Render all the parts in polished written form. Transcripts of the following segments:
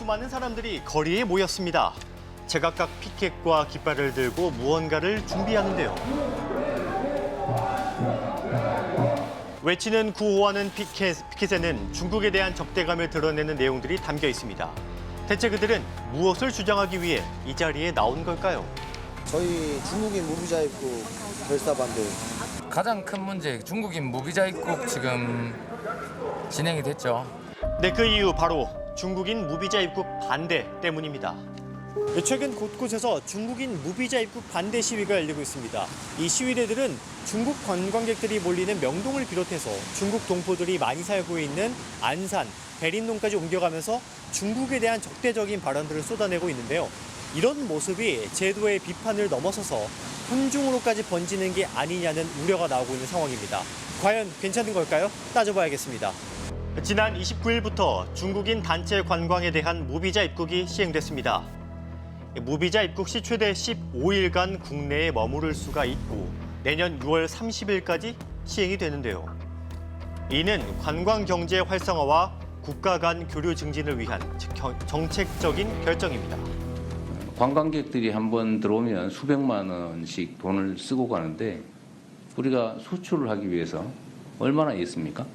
수많은 사람들이 거리에 모였습니다. 제각각 피켓과 깃발을 들고 무언가를 준비하는데요. 외치는 구호하는 피켓에는 중국에 대한 적대감을 드러내는 내용들이 담겨 있습니다. 대체 그들은 무엇을 주장하기 위해 이 자리에 나온 걸까요? 저희 중국인 무비자 입국 결사반대. 가장 큰 문제, 중국인 무비자 입국 지금 진행이 됐죠. 네, 그 이유 바로 중국인 무비자 입국 반대 때문입니다. 최근 곳곳에서 중국인 무비자 입국 반대 시위가 열리고 있습니다. 이 시위대들은 중국 관광객들이 몰리는 명동을 비롯해서 중국 동포들이 많이 살고 있는 안산, 대림동까지 옮겨가면서 중국에 대한 적대적인 발언들을 쏟아내고 있는데요. 이런 모습이 제도의 비판을 넘어서서 혼중으로까지 번지는 게 아니냐는 우려가 나오고 있는 상황입니다. 과연 괜찮은 걸까요? 따져봐야겠습니다. 지난 29일부터 중국인 단체 관광에 대한 무비자 입국이 시행됐습니다. 무비자 입국 시 최대 15일간 국내에 머무를 수가 있고 내년 6월 30일까지 시행이 되는데요. 이는 관광 경제 활성화와 국가 간 교류 증진을 위한 정책적인 결정입니다. 관광객들이 한번 들어오면 수백만 원씩 돈을 쓰고 가는데 우리가 수출을 하기 위해서 얼마나 있습니까?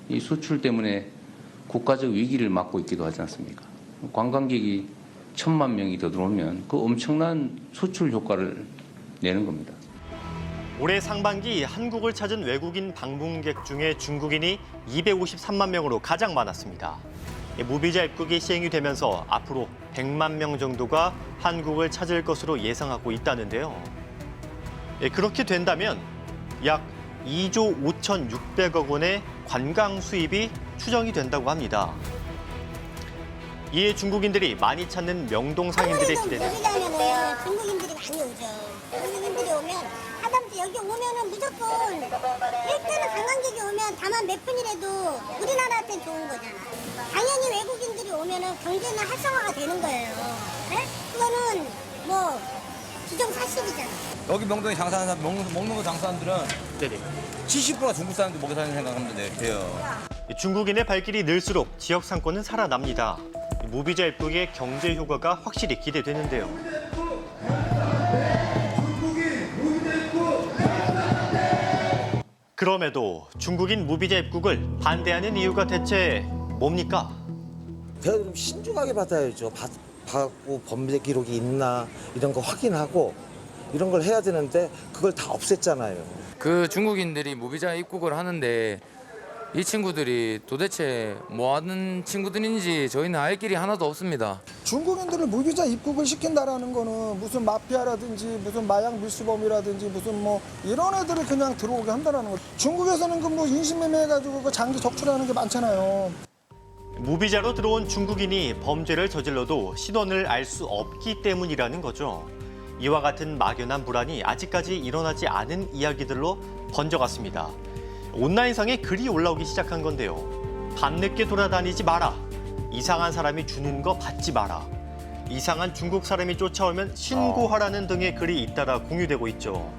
이 수출 때문에 국가적 위기를 맞고 있기도 하지 않습니까? 관광객이 1,000만 명이 더 들어오면 그 엄청난 수출 효과를 내는 겁니다. 올해 상반기 한국을 찾은 외국인 방문객 중에 중국인이 253만 명으로 가장 많았습니다. 무비자 입국이 시행이 되면서 앞으로 100만 명 정도가 한국을 찾을 것으로 예상하고 있다는데요. 그렇게 된다면 약 2조 5,600억 원의 관광 수입이 추정이 된다고 합니다. 이에 중국인들이 많이 찾는 명동 상인들의 기대는 무비자면은 중국인들이 많이 오죠. 중국인들이 오면 하다못해 여기 오면은 무조건 일단은 관광객이 오면 다만 몇 분이라도 우리나라한테 좋은 거잖아. 당연히 외국인들이 오면은 경제는 활성화가 되는 거예요. 네? 그거는 뭐 기정사실이잖아. 여기 명동에 장사하는 사람, 먹는 거 장사하는 분들은 70%가 중국 사람들 먹여 사는 생각하면 돼요. 중국인의 발길이 늘수록 지역 상권은 살아납니다. 무비자 입국의 경제 효과가 확실히 기대되는데요. 그럼에도 중국인 무비자 입국을 반대하는 이유가 대체 뭡니까? 제가 좀 신중하게 받아야죠. 받고 범죄 기록이 있나 이런 거 확인하고 이런 걸 해야 되는데 그걸 다 없앴잖아요. 그 중국인들이 무비자 입국을 하는데 이 친구들이 도대체 뭐 하는 친구들인지 저희는 알 길이 하나도 없습니다. 중국인들을 무비자 입국을 시킨다라는 거는 무슨 마피아라든지 무슨 마약 밀수범이라든지 무슨 뭐 이런 애들을 그냥 들어오게 한다라는 거. 중국에서는 그 뭐 인신매매해가지고 그 장기 적출하는 게 많잖아요. 무비자로 들어온 중국인이 범죄를 저질러도 신원을 알 수 없기 때문이라는 거죠. 이와 같은 막연한 불안이 아직까지 일어나지 않은 이야기들로 번져갔습니다. 온라인상에 글이 올라오기 시작한 건데요. 밤늦게 돌아다니지 마라. 이상한 사람이 주는 거 받지 마라. 이상한 중국 사람이 쫓아오면 신고하라는 등의 글이 잇따라 공유되고 있죠.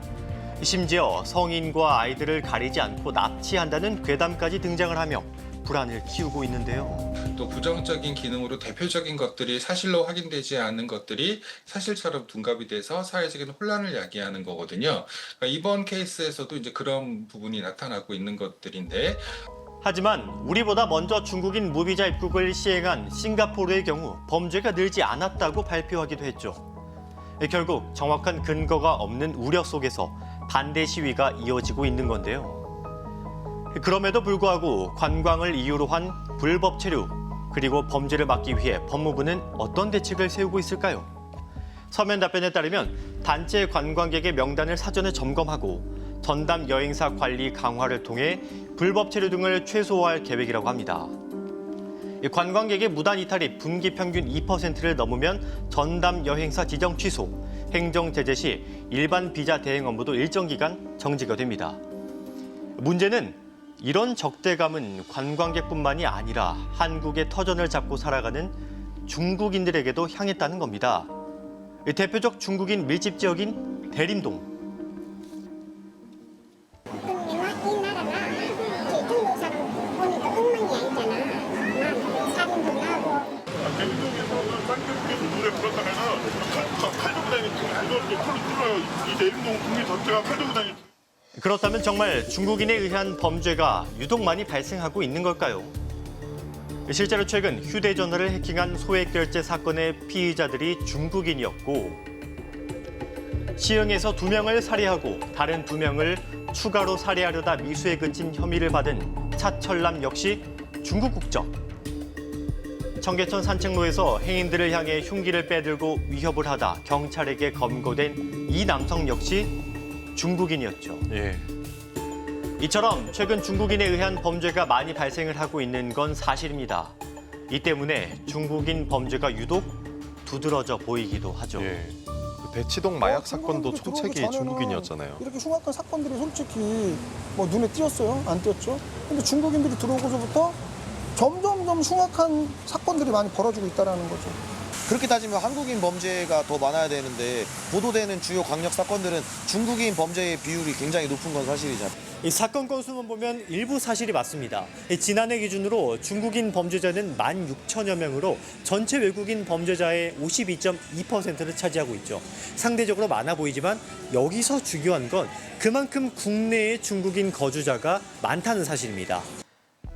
심지어 성인과 아이들을 가리지 않고 납치한다는 괴담까지 등장을 하며 불안을 키우고 있는데요. 또 부정적인 기능으로 대표적인 것들이 사실로 확인되지 않는 것들이 사실처럼 둔갑이 돼서 사회적인 혼란을 야기하는 거거든요. 그러니까 이번 케이스에서도 이제 그런 부분이 나타나고 있는 것들인데 하지만 우리보다 먼저 중국인 무비자 입국을 시행한 싱가포르의 경우 범죄가 늘지 않았다고 발표하기도 했죠. 결국 정확한 근거가 없는 우려 속에서 반대 시위가 이어지고 있는 건데요. 그럼에도 불구하고 관광을 이유로 한 불법 체류, 그리고 범죄를 막기 위해 법무부는 어떤 대책을 세우고 있을까요? 서면 답변에 따르면 단체 관광객의 명단을 사전에 점검하고 전담 여행사 관리 강화를 통해 불법 체류 등을 최소화할 계획이라고 합니다. 관광객의 무단 이탈이 분기 평균 2%를 넘으면 전담 여행사 지정 취소, 행정 제재 시 일반 비자 대행 업무도 일정 기간 정지가 됩니다. 문제는 이런 적대감은 관광객뿐만이 아니라 한국의 터전을 잡고 살아가는 중국인들에게도 향했다는 겁니다. 대표적 중국인 밀집 지역인 대림동. 한국에서 노래 부르다가는 칼 들고 다니는 알더라도 칼로 찔러요. 이 내림동 국민 전체가 칼 들고 다니는. 그렇다면 정말 중국인에 의한 범죄가 유독 많이 발생하고 있는 걸까요? 실제로 최근 휴대전화를 해킹한 소액결제 사건의 피의자들이 중국인이었고 시흥에서 2명을 살해하고 다른 2명을 추가로 살해하려다 미수에 그친 혐의를 받은 차철남 역시 중국 국적. 청계천 산책로에서 행인들을 향해 흉기를 빼들고 위협을 하다 경찰에게 검거된 이 남성 역시 중국인이었죠. 예. 이처럼 최근 중국인에 의한 범죄가 많이 발생을 하고 있는 건 사실입니다. 이 때문에 중국인 범죄가 유독 두드러져 보이기도 하죠. 예. 그 대치동 마약 사건도 중국인들이 총책이 들어오기 전에는 중국인이었잖아요. 이렇게 흉악한 사건들이 솔직히 뭐 눈에 띄었어요? 안 띄었죠? 근데 중국인들이 들어오고서부터 점점점 흉악한 사건들이 많이 벌어지고 있다는 거죠. 그렇게 따지면 한국인 범죄가 더 많아야 되는데 보도되는 주요 강력 사건들은 중국인 범죄의 비율이 굉장히 높은 건 사실이죠. 이 사건 건수만 보면 일부 사실이 맞습니다. 지난해 기준으로 중국인 범죄자는 16,000여 명으로 전체 외국인 범죄자의 52.2%를 차지하고 있죠. 상대적으로 많아 보이지만 여기서 중요한 건 그만큼 국내에 중국인 거주자가 많다는 사실입니다.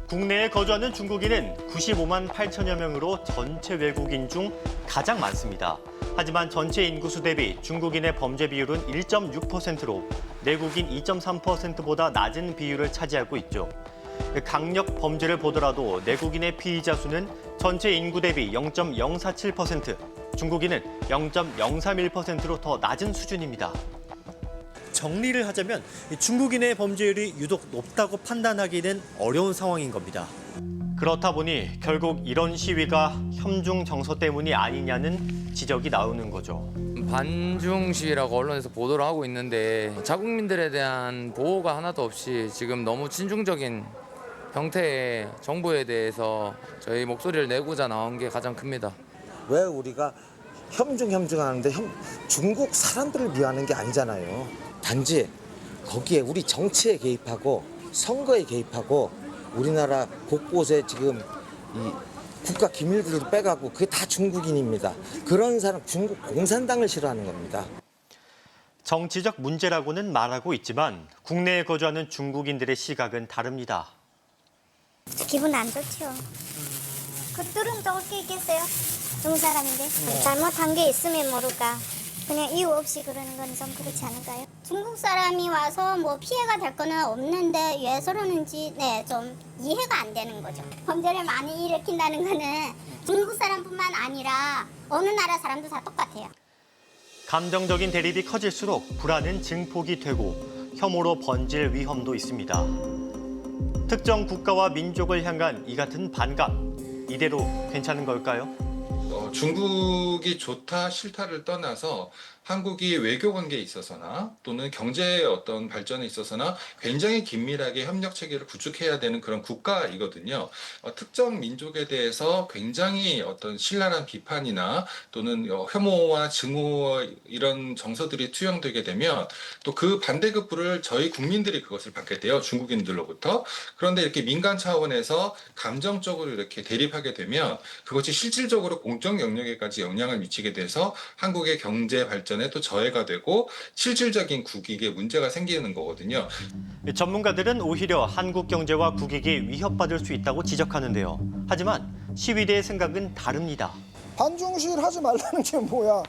국내에 거주하는 중국인은 95만 8천여 명으로 전체 외국인 중 가장 많습니다. 하지만 전체 인구수 대비 중국인의 범죄 비율은 1.6%로 내국인 2.3%보다 낮은 비율을 차지하고 있죠. 강력 범죄를 보더라도 내국인의 피의자 수는 전체 인구 대비 0.047%, 중국인은 0.031%로 더 낮은 수준입니다. 정리를 하자면 중국인의 범죄율이 유독 높다고 판단하기는 어려운 상황인 겁니다. 그렇다 보니 결국 이런 시위가 혐중 정서 때문이 아니냐는 지적이 나오는 거죠. 반중 시위라고 언론에서 보도를 하고 있는데 자국민들에 대한 보호가 하나도 없이 지금 너무 친중적인 형태의 정부에 대해서 저희 목소리를 내고자 나온 게 가장 큽니다. 왜 우리가 혐중하는데 중국 사람들을 미워하는 게 아니잖아요. 단지 거기에 우리 정치에 개입하고 선거에 개입하고 우리나라 곳곳에 지금 이 국가 기밀들을 빼가고 그게 다 중국인입니다. 그런 사람 중국 공산당을 싫어하는 겁니다. 정치적 문제라고는 말하고 있지만 국내에 거주하는 중국인들의 시각은 다릅니다. 기분 안 좋죠. 그 들은 또 어떻게 있겠어요? 중국 사람인데 잘못한 게 있으면 모를까. 그냥 이유 없이 그러는 건 좀 그렇지 않을까요? 중국 사람이 와서 뭐 피해가 될 거는 없는데 왜 저러는지 좀 이해가 안 되는 거죠. 범죄를 많이 일으킨다는 거는 중국 사람뿐만 아니라 어느 나라 사람도 다 똑같아요. 감정적인 대립이 커질수록 불안은 증폭이 되고 혐오로 번질 위험도 있습니다. 특정 국가와 민족을 향한 이 같은 반감, 이대로 괜찮은 걸까요? 중국이 좋다 싫다를 떠나서 한국이 외교 관계에 있어서나 또는 경제의 어떤 발전에 있어서나 굉장히 긴밀하게 협력 체계를 구축해야 되는 그런 국가이거든요. 특정 민족에 대해서 굉장히 어떤 신랄한 비판이나 또는 혐오와 증오 이런 정서들이 투영되게 되면 또 그 반대급부를 저희 국민들이 그것을 받게 돼요. 중국인들로부터. 그런데 이렇게 민간 차원에서 감정적으로 이렇게 대립하게 되면 그것이 실질적으로 공적 영역에까지 영향을 미치게 돼서 한국의 경제 발전에 또 저해가 되고 실질적인 국익에 문제가 생기는 거거든요. 전문가들은 오히려 한국 경제와 국익이 위협받을 수 있다고 지적하는데요. 하지만 시위대의 생각은 다릅니다. 반중 시위를 하지 말라는 게 뭐야?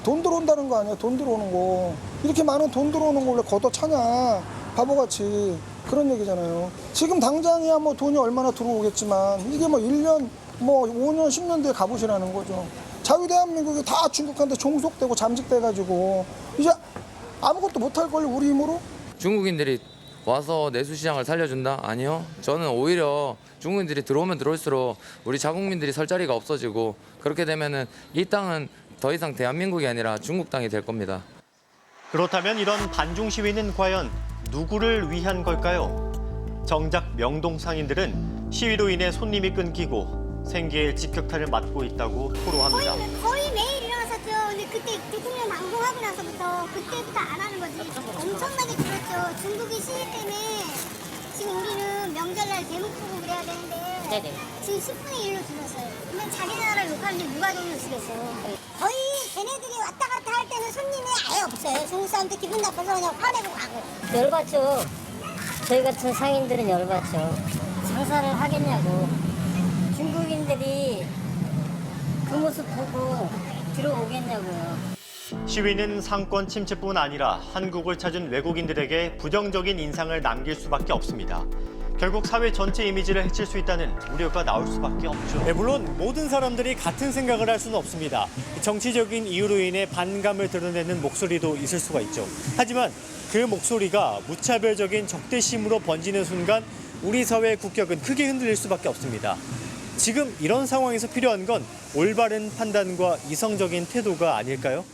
돈 들어온다는 거 아니야? 돈 들어오는 거. 이렇게 많은 돈 들어오는 걸 원래 걷어차냐? 바보같이. 그런 얘기잖아요. 지금 당장이야 뭐 돈이 얼마나 들어오겠지만 이게 뭐 1년, 뭐 5년, 10년 뒤에 가보시라는 거죠. 자유대한민국이 다 중국한테 종속되고 잠식돼가지고 이제 아무것도 못할 걸요 우리 힘으로? 중국인들이 와서 내수시장을 살려준다? 아니요. 저는 오히려 중국인들이 들어오면 들어올수록 우리 자국민들이 설 자리가 없어지고 그렇게 되면은 이 땅은 더 이상 대한민국이 아니라 중국 땅이 될 겁니다. 그렇다면 이런 반중 시위는 과연 누구를 위한 걸까요? 정작 명동 상인들은 시위로 인해 손님이 끊기고 생계에 직격탄을 맞고 있다고 토로합니다. 거의 매일 일어났었죠. 근데 그때 대통령 방송하고 나서부터 그때부터 안 하는 거지. 엄청나게 줄었죠. 중국이 시위 때문에 지금 우리는 명절날 대목 보고 그래야 되는데 네네. 지금 10분의 1로 줄었어요. 근데 자기 나라 욕하는데 누가 돈을 쓰겠어. 거의 걔네들이 왔다 갔다 할 때는 손님이 아예 없어요. 중국 사람들 기분 나빠서 그냥 화내고 가고. 열받죠. 저희 같은 상인들은 열받죠. 장사를 하겠냐고. 중국인들이 그 모습 보고 들어오겠냐고요. 시위는 상권 침체뿐 아니라 한국을 찾은 외국인들에게 부정적인 인상을 남길 수밖에 없습니다. 결국 사회 전체 이미지를 해칠 수 있다는 우려가 나올 수밖에 없죠. 물론 모든 사람들이 같은 생각을 할 수는 없습니다. 정치적인 이유로 인해 반감을 드러내는 목소리도 있을 수가 있죠. 하지만 그 목소리가 무차별적인 적대심으로 번지는 순간 우리 사회의 국격은 크게 흔들릴 수밖에 없습니다. 지금 이런 상황에서 필요한 건 올바른 판단과 이성적인 태도가 아닐까요?